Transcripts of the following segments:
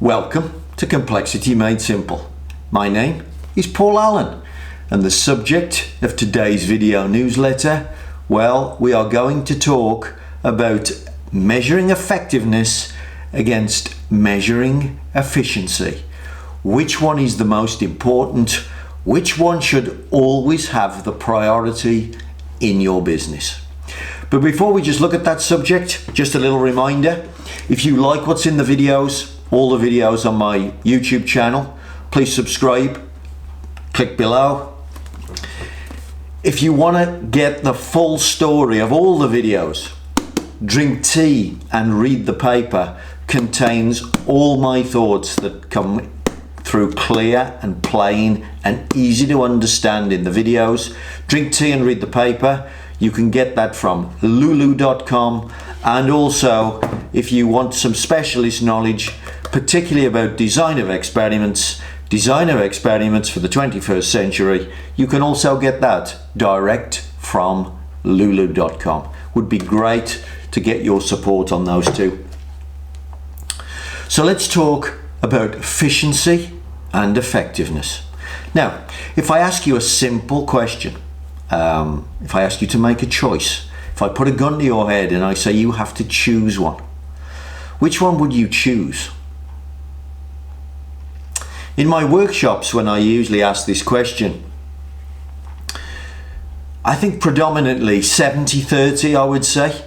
Welcome to Complexity Made Simple. My name is Paul Allen, and the subject of today's video newsletter, well, we are going to talk about measuring effectiveness against measuring efficiency. Which one is the most important? Which one should always have the priority in your business? But before we just look at that subject, just a little reminder, if you like what's in the videos, all the videos on my YouTube channel, please subscribe, click below. If you want to get the full story of all the videos, Drink Tea and Read the Paper contains all my thoughts that come through clear and plain and easy to understand in the videos. Drink Tea and Read the Paper, you can get that from lulu.com, and also if you want some specialist knowledge, particularly about design of experiments for the 21st century, you can also get that direct from lulu.com. Would be great to get your support on those two. So let's talk about efficiency and effectiveness. Now, if I ask you a simple question, if I ask you to make a choice, if I put a gun to your head and I say you have to choose one, which one would you choose? In my workshops, when I usually ask this question, I think predominantly 70-30, I would say.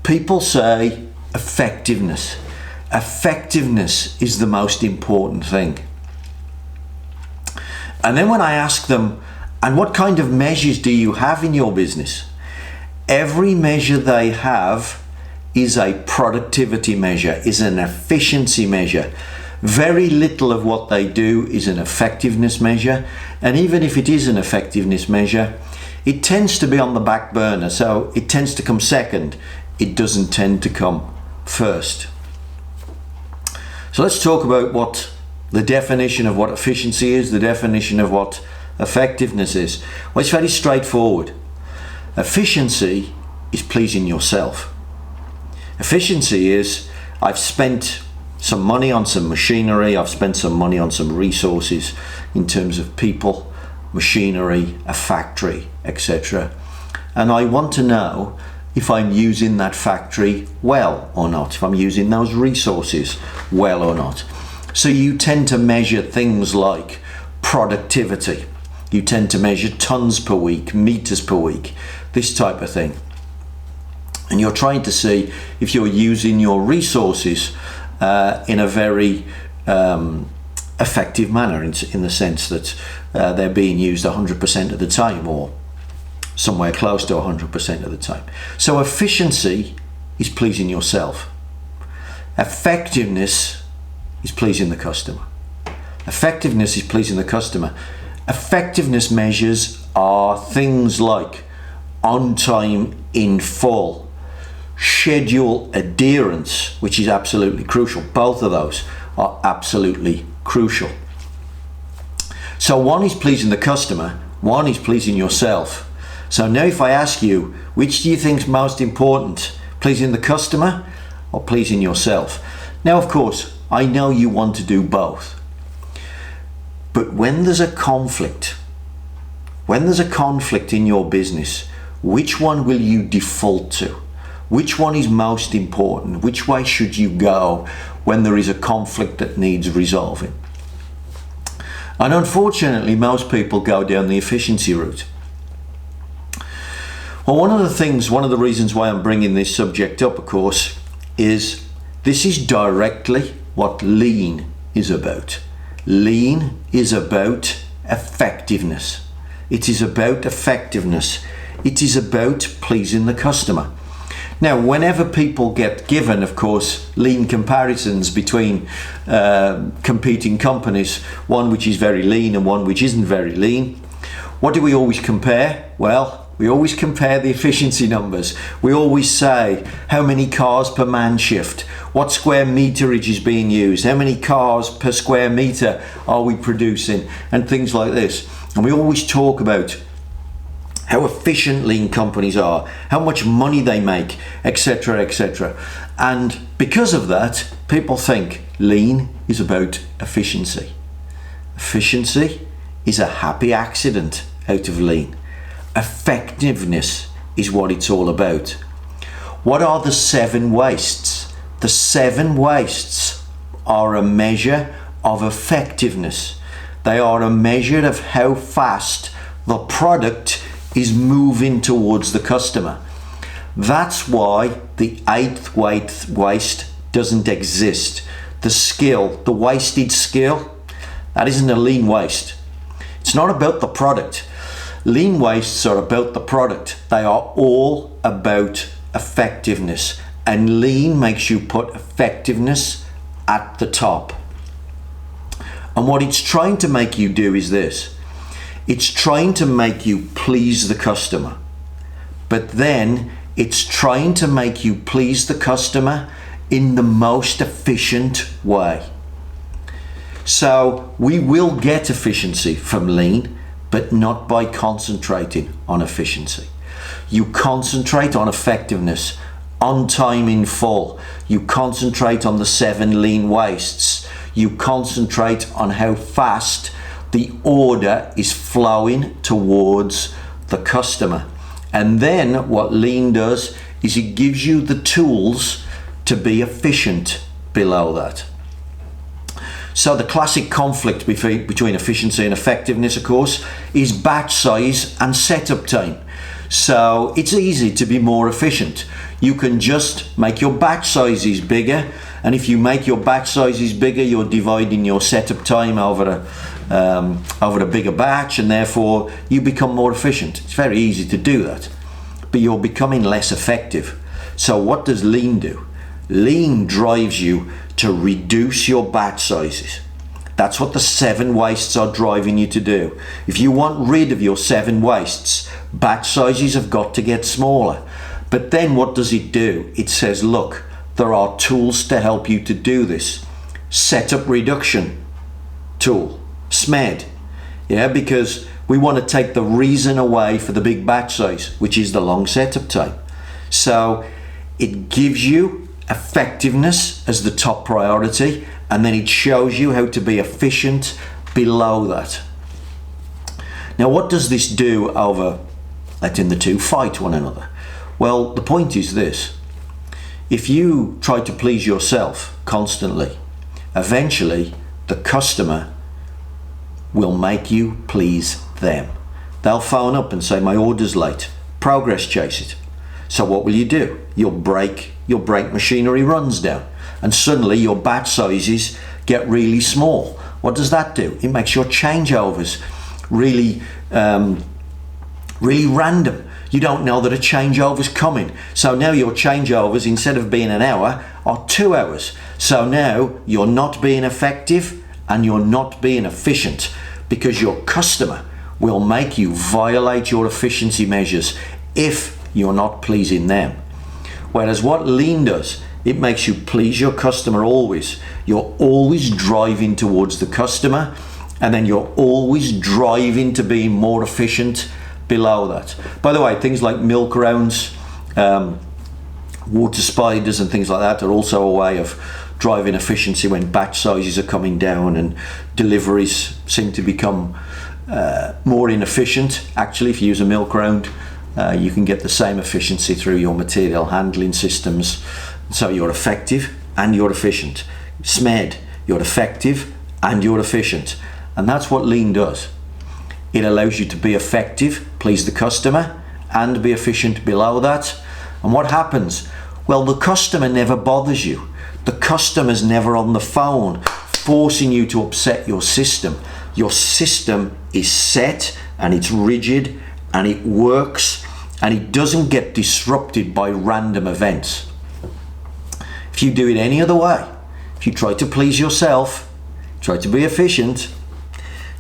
People say effectiveness. Effectiveness is the most important thing. And then when I ask them, and what kind of measures do you have in your business? Every measure they have is a productivity measure, is an efficiency measure. Very little of what they do is an effectiveness measure. And even if it is an effectiveness measure, it tends to be on the back burner. So it tends to come second. It doesn't tend to come first. So let's talk about what the definition of what efficiency is, the definition of what effectiveness is. Well, it's very straightforward. Efficiency is pleasing yourself. Efficiency is, I've spent some money on some machinery, I've spent some money on some resources in terms of people, machinery, a factory, etc. And I want to know if I'm using that factory well or not, if I'm using those resources well or not. So you tend to measure things like productivity. You tend to measure tons per week, meters per week, this type of thing. And you're trying to see if you're using your resources in a very effective manner, in the sense that they're being used 100% of the time, or somewhere close to 100% of the time. So efficiency is pleasing yourself. Effectiveness is pleasing the customer. Effectiveness is pleasing the customer. Effectiveness measures are things like on time in full, schedule adherence, which is absolutely crucial. Both of those are absolutely crucial. So one is pleasing the customer, one is pleasing yourself. So now if I ask you, which do you think is most important? Pleasing the customer or pleasing yourself? Now, of course, I know you want to do both. But when there's a conflict in your business, which one will you default to? Which one is most important? Which way should you go when there is a conflict that needs resolving? And unfortunately, most people go down the efficiency route. Well, one of the reasons why I'm bringing this subject up, of course, is this is directly what lean is about. Lean is about effectiveness. It is about effectiveness. It is about pleasing the customer. Now, whenever people get given, of course, lean comparisons between competing companies, one which is very lean and one which isn't very lean, what do we always compare? Well, we always compare the efficiency numbers. We always say how many cars per man shift, what square meterage is being used, how many cars per square meter are we producing, and things like this. And we always talk about how efficient lean companies are, how much money they make, etc., etc. And because of that, people think lean is about efficiency. Efficiency is a happy accident out of lean. Effectiveness is what it's all about. What are the 7 wastes? The 7 wastes are a measure of effectiveness. They are a measure of how fast the product is moving towards the customer. That's why the 8th waste doesn't exist. The skill, the wasted skill, that isn't a lean waste. It's not about the product. Lean wastes are about the product. They are all about effectiveness. And lean makes you put effectiveness at the top. And what it's trying to make you do is this. It's trying to make you please the customer. But then it's trying to make you please the customer in the most efficient way. So we will get efficiency from lean, but not by concentrating on efficiency. You concentrate on effectiveness, on time in full. You concentrate on the 7 lean wastes. You concentrate on how fast the order is flowing towards the customer. And then what lean does is it gives you the tools to be efficient below that. So the classic conflict between efficiency and effectiveness, of course, is batch size and setup time. So it's easy to be more efficient. You can just make your batch sizes bigger, and if you make your batch sizes bigger, you're dividing your setup time over a bigger batch, and therefore you become more efficient. It's very easy to do that, but you're becoming less effective. So what does lean do? Lean drives you to reduce your batch sizes. That's what the 7 wastes are driving you to do. If you want rid of your 7 wastes, batch sizes have got to get smaller. But then what does it do? It says, look, there are tools to help you to do this. Setup reduction tool, SMED. Yeah, because we want to take the reason away for the big batch size, which is the long setup time. So it gives you effectiveness as the top priority, and then it shows you how to be efficient below that. Now, what does this do over letting the two fight one another? Well, the point is this. If you try to please yourself constantly, eventually the customer will make you please them. They'll phone up and say, my order's late. Progress chase it. So what will you do? Your brake machinery runs down, and suddenly your batch sizes get really small. What does that do? It makes your changeovers really random. You don't know that a changeover's coming. So now your changeovers, instead of being an hour, are 2 hours. So now you're not being effective and you're not being efficient, because your customer will make you violate your efficiency measures if you're not pleasing them. Whereas what lean does, it makes you please your customer always. You're always driving towards the customer, and then you're always driving to be more efficient below that. By the way, things like milk rounds, water spiders and things like that are also a way of driving efficiency when batch sizes are coming down and deliveries seem to become more inefficient. Actually, if you use a milk round, you can get the same efficiency through your material handling systems. So you're effective and you're efficient. SMED, you're effective and you're efficient. And that's what lean does. It allows you to be effective, please the customer, and be efficient below that. And what happens? Well, the customer never bothers you. The customer's never on the phone forcing you to upset your system. Your system is set and it's rigid and it works, and it doesn't get disrupted by random events. If you do it any other way, if you try to please yourself, try to be efficient,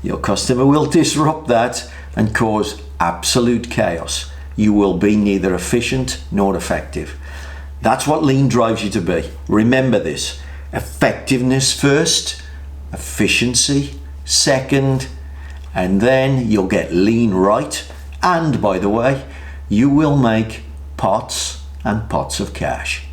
your customer will disrupt that and cause absolute chaos. You will be neither efficient nor effective. That's what lean drives you to be. Remember this: effectiveness first, efficiency second, and then you'll get lean right, And by the way, you will make pots and pots of cash.